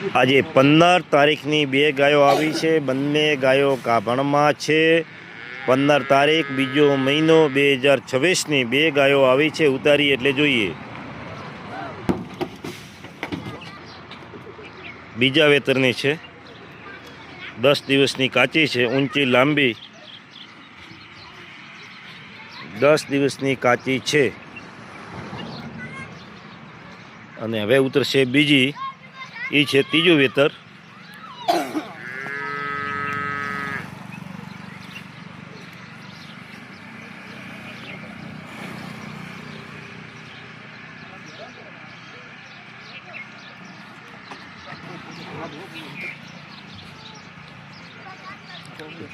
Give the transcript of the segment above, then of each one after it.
આજે 15 તારીખની બે ગાયો આવી છે। બંને ગાયો ગાભણમાં છે। 15 તારીખ બીજો મહિનો 2026ની બે ગાયો આવી છે। ઉતારી એટલે જોઈએ। બીજા વેતરની છે। 10 દિવસની કાચી છે। ઊંચી લાંબી 10 દિવસની કાચી છે। અને હવે ઉતરશે બીજી, એ છે ત્રીજું વેતર।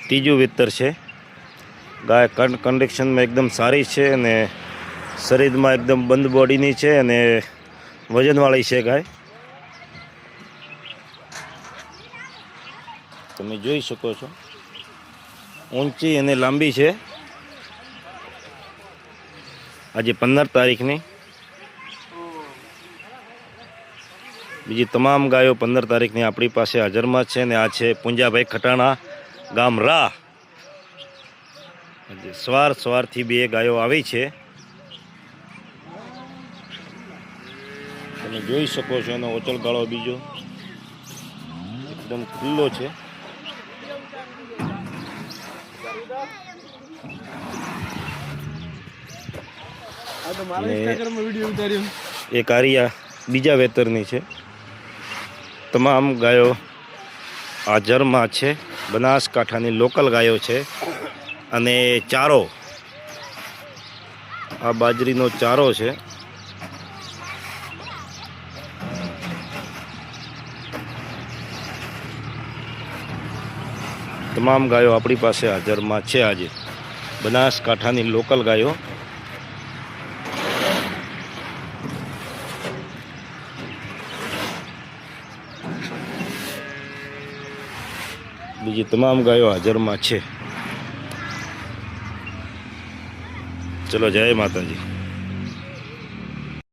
ત્રીજું વેતર છે। ગાય કન્ડિશનમાં એકદમ સારી છે અને શરીરમાં એકદમ બંધ બોડીની છે અને વજનવાળી છે ગાય। તમે જોઈ શકો છો, ઊંચી અને લાંબી છે। આજે 15 તારીખની બીજી તમામ ગાયો 15 તારીખની આપણી પાસે હાજરમાં છે। અને આ છે પુંજાભાઈ ખટાણા, ગામ રા। સવારથી બે ગાયો આવી છે, તમે જોઈ શકો છો। એનો ઓચલગાળો બીજો એકદમ ખુલ્લો છે। એક આરિયા બીજા વેતરની છે। તમામ ગાયો હાજરમાં છે। બનાસકાંઠાની લોકલ ગાયો છે। અને ચારો, આ બાજરીનો ચારો છે। તમામ ગાયો આપણી પાસે હાજરમાં છે। આજે બનાસકાંઠાની લોકલ ગાયો। બીજી તમામ ગાયો હાજરમાં છે। ચલો, જય માતાજી।